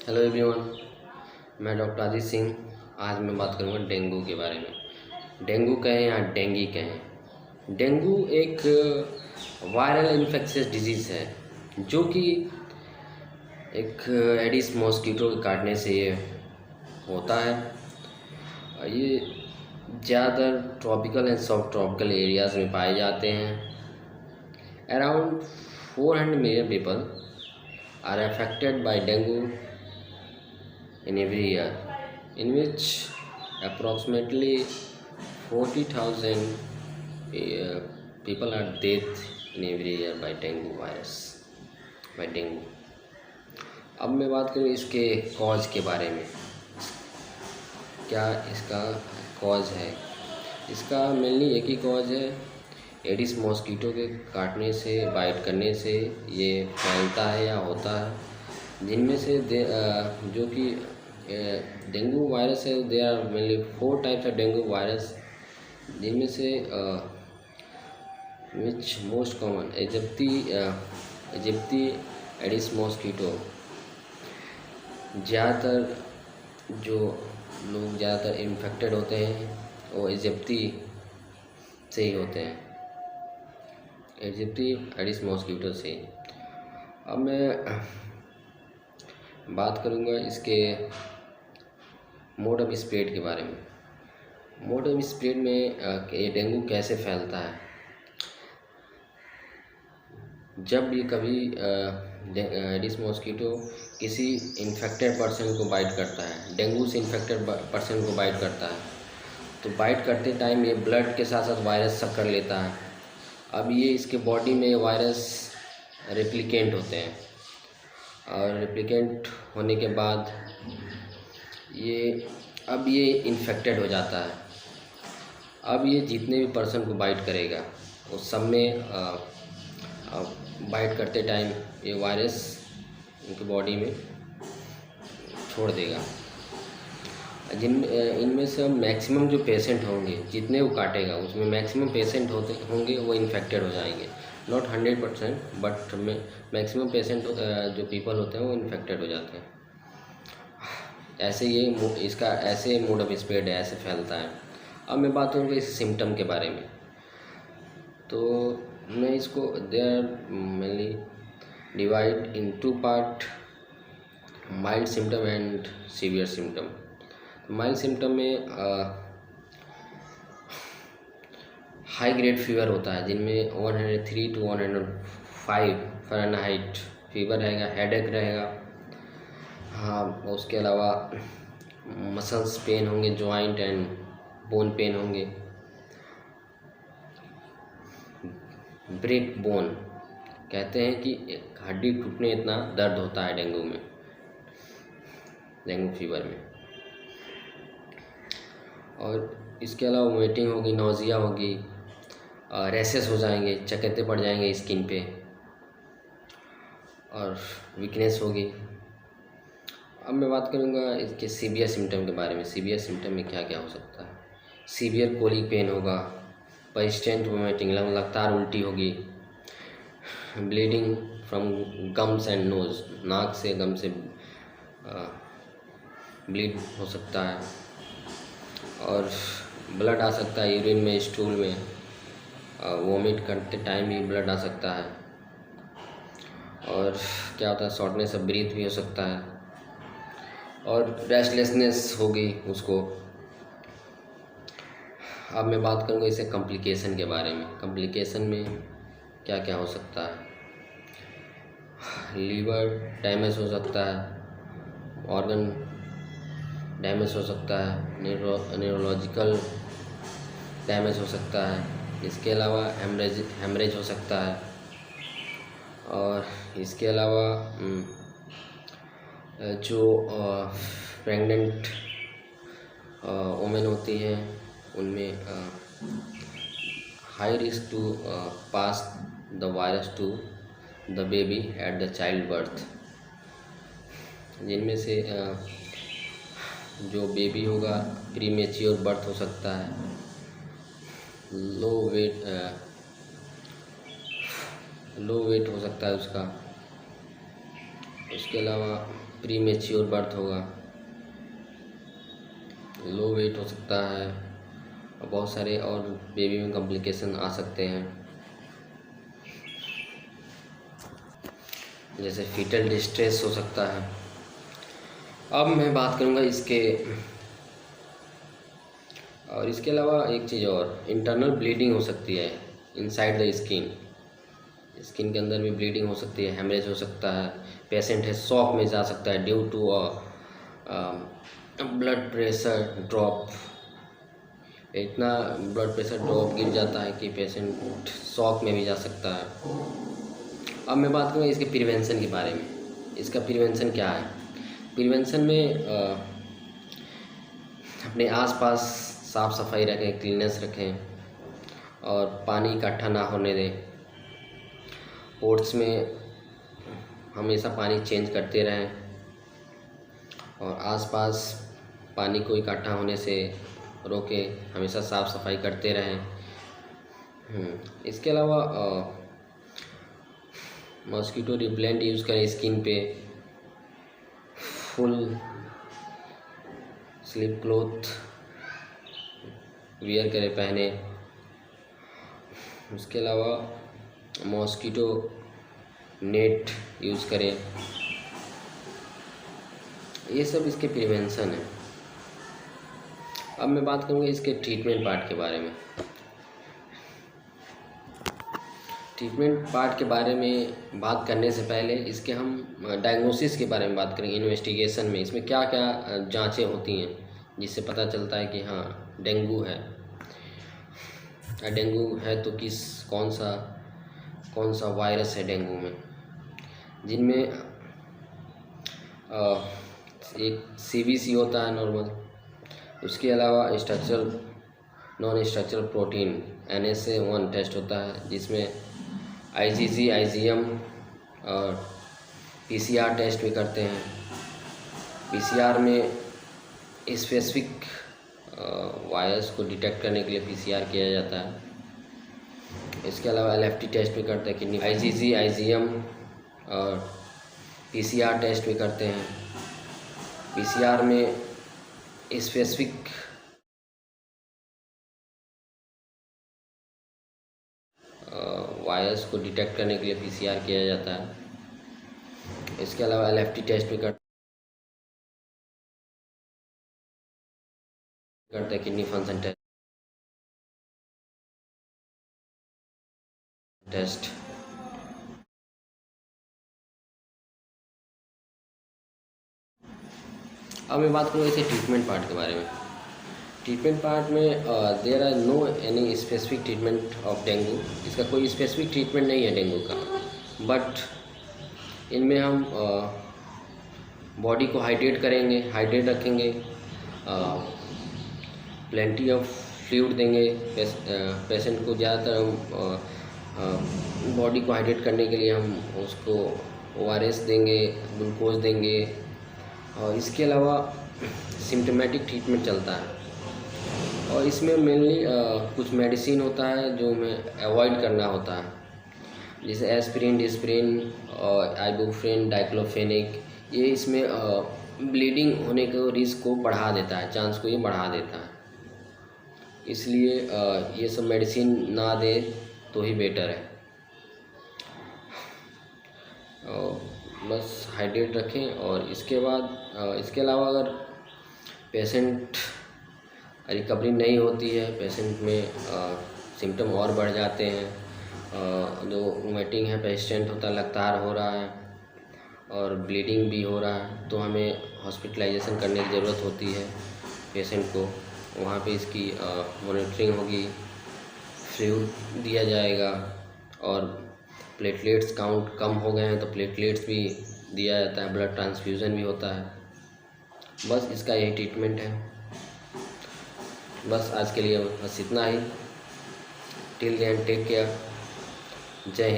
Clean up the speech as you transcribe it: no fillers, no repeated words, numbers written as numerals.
Hello everyone, मैं doctor Ajit Singh. आज मैं बात करूंगा डेंगू के बारे में। डेंगू कहें या डेंगी कहें, डेंगू एक वायरल इन्फेक्शियस डिजीज़ है जो कि एक एडिस मॉस्किटो के काटने से ये होता है। ये ज़्यादातर ट्रॉपिकल एंड सब ट्रॉपिकल एरियाज़ में पाए जाते हैं। Around 400 million people are affected by dengue in every year, in which approximately 40,000 people are dead in every year by dengue virus, by dengue। अब मैं बात करूँ इसके कॉज के बारे में। क्या इसका कॉज है? इसका मेनली एक ही कॉज है, एडिस मॉस्किटो के काटने से, बाइट करने से ये फैलता है या होता है। जिनमें से जो कि डेंगू वायरस है, they are mainly 4 types of dengue virus, जिनमें से which most common aegypti Aedes mosquito. ज़्यादातर जो लोग ज़्यादातर इन्फेक्टेड होते हैं वो इजिप्टी से ही होते हैं, इजिप्टी एडिस मॉस्किटो से। अब मैं बात करूँगा इसके मोड ऑफ स्प्रेड के बारे में। मोड ऑफ स्प्रेड में ये डेंगू कैसे फैलता है। जब भी कभी एडिस मॉस्किटो किसी इन्फेक्टेड पर्सन को बाइट करता है, डेंगू से इन्फेक्टेड पर्सन को बाइट करता है, तो बाइट करते टाइम ये ब्लड के साथ साथ वायरस सक कर लेता है। अब ये इसके बॉडी में वायरस रेप्लिकेंट होते हैं, और रेप्लिकेंट होने के बाद ये इन्फेक्टेड हो जाता है। अब ये जितने भी पर्सन को बाइट करेगा उस सब में बाइट करते टाइम ये वायरस उनकी बॉडी में छोड़ देगा। इनमें से मैक्सिमम जो पेशेंट होंगे, जितने वो काटेगा उसमें मैक्सिमम पेशेंट होंगे वो इन्फेक्टेड हो जाएंगे। नॉट 100%, बट मैक्सिमम पेशेंट जो पीपल होते हैं वो इन्फेक्टेड हो जाते हैं। ऐसे इसका ऐसे मोड ऑफ स्प्रेड है, ऐसे फैलता है। अब मैं बात करूँगा इस सिम्टम के बारे में। तो मैं इसको they are mainly divide in 2 part, mild symptom and severe symptom. Mild symptom में हाई ग्रेड फीवर होता है, जिनमें 103 to 105 फ़ारेनहाइट फीवर रहेगा, हेडेक रहेगा। हाँ, उसके अलावा मसल्स पेन होंगे, जॉइंट एंड बोन पेन होंगे। ब्रेक बोन कहते हैं कि एक हड्डी टूटने इतना दर्द होता है डेंगू में, डेंगू फीवर में। और इसके अलावा वोमिटिंग होगी, नौजिया होगी, रैसेस हो जाएंगे, चकत्ते पड़ जाएंगे स्किन पे, और वीकनेस होगी। अब मैं बात करूँगा इसके सीवियर सिम्टम के बारे में। सीवियर सिम्टम में क्या क्या हो सकता है। सीवियर कोलिक पेन होगा, पर्सिस्टेंट वोमिटिंग, लगातार उल्टी होगी, bleeding from gums and nose, नाक से गम से ब्लीड हो सकता है, और ब्लड आ सकता है यूरिन में, स्टूल में, वोमिट करते टाइम भी ब्लड आ सकता है। और क्या होता है, शॉर्टनेस ऑफ ब्रीथ भी हो सकता है, और रेस्टलेसनेस होगी उसको। अब मैं बात करूँगा इसे कॉम्प्लिकेशन के बारे में। कॉम्प्लिकेशन में क्या क्या हो सकता है। लीवर डैमेज हो सकता है, ऑर्गन डैमेज हो सकता है, न्यूरोलॉजिकल डैमेज हो सकता है। इसके अलावा हेमरेज हो सकता है। और इसके अलावा जो प्रेग्नेंट वुमेन होती हैं उनमें high risk to pass the virus to the baby at the child birth. जिनमें से जो बेबी होगा प्रीमेच्योर बर्थ हो सकता है, लो वेट हो सकता है उसका, उसके अलावा प्री मैच्योर बर्थ होगा, लो वेट हो सकता है और बहुत सारे और बेबी में कॉम्प्लिकेशन आ सकते हैं, जैसे फीटल डिस्ट्रेस हो सकता है। अब मैं बात करूँगा इसके अलावा एक चीज़ और, इंटरनल ब्लीडिंग हो सकती है इनसाइड द स्किन के अंदर भी ब्लीडिंग हो सकती है, हेमरेज हो सकता है, पेशेंट है शॉक में जा सकता है due to blood pressure drop. इतना ब्लड प्रेशर ड्रॉप गिर जाता है कि पेशेंट शॉक में भी जा सकता है। अब मैं बात करूँ इसके प्रिवेंशन के बारे में। इसका प्रिवेंशन क्या है? प्रिवेंशन में अपने आसपास साफ़ सफाई रखें, क्लीनेस रखें और पानी इकट्ठा ना होने दें। पोर्ट्स में हमेशा पानी चेंज करते रहें और आसपास पानी को इकट्ठा होने से रोकें, हमेशा साफ़ सफाई करते रहें। इसके अलावा मॉस्किटो रिपेलेंट यूज़ करें स्किन पे, फुल स्लीप क्लॉथ वियर करें, पहने। उसके अलावा मॉस्किटो नेट यूज़ करें। ये सब इसके प्रिवेंशन है। अब मैं बात करूँगा इसके ट्रीटमेंट पार्ट के बारे में। ट्रीटमेंट पार्ट के बारे में बात करने से पहले इसके हम डायग्नोसिस के बारे में बात करेंगे। इन्वेस्टिगेशन में इसमें क्या क्या जांचें होती हैं जिससे पता चलता है कि हाँ डेंगू है। डेंगू है तो कौन सा वायरस है डेंगू में, जिनमें एक CBC होता है नॉर्मल। उसके अलावा non structural protein NSA-1 test होता है, जिसमें IgG IgM और PCR टेस्ट भी करते हैं। PCR में स्पेसिफिक वायरस को डिटेक्ट करने के लिए PCR किया जाता है। इसके अलावा LFT टेस्ट भी करते हैं, किडनी IgG IgM और PCR टेस्ट भी करते हैं। PCR में स्पेसिफिक वायरस को डिटेक्ट करने के लिए PCR किया जाता है। इसके अलावा LFT टेस्ट भी करते हैं, किडनी फंक्शन टेस्ट। अब मैं बात करूँ इसे ट्रीटमेंट पार्ट के बारे में। ट्रीटमेंट पार्ट में there are no any specific treatment of dengue. इसका कोई स्पेसिफिक ट्रीटमेंट नहीं है डेंगू का, बट इनमें हम बॉडी को हाइड्रेट रखेंगे, प्लेंटी ऑफ फ्लूइड देंगे। पेशेंट को ज़्यादातर हम बॉडी को हाइड्रेट करने के लिए हम उसको ORS देंगे, ग्लूकोज देंगे। और इसके अलावा सिम्टोमेटिक ट्रीटमेंट चलता है और इसमें मेनली कुछ मेडिसिन होता है जो हमें अवॉइड करना होता है, जैसे एस्पिरिन, डिस्प्रिन और आइबुप्रोफेन, डाइक्लोफेनेक। ये इसमें ब्लीडिंग होने के रिस्क को बढ़ा देता है, चांस को ये बढ़ा देता है। इसलिए ये सब मेडिसिन ना दे तो ही बेटर है। बस हाइड्रेट रखें। और इसके बाद इसके अलावा अगर पेशेंट रिकवरी नहीं होती है, पेशेंट में सिम्टम और बढ़ जाते हैं, जो वोमिटिंग है, पेशेंट होता लगातार हो रहा है और ब्लीडिंग भी हो रहा है, तो हमें हॉस्पिटलाइजेशन करने की ज़रूरत होती है पेशेंट को। वहाँ पे इसकी मॉनिटरिंग होगी, फ्लूइड दिया जाएगा और प्लेटलेट्स काउंट कम हो गए हैं तो प्लेटलेट्स भी दिया जाता है, ब्लड ट्रांसफ्यूज़न भी होता है। बस इसका यही ट्रीटमेंट है। बस आज के लिए बस इतना ही। Till then take care. जय हिंद।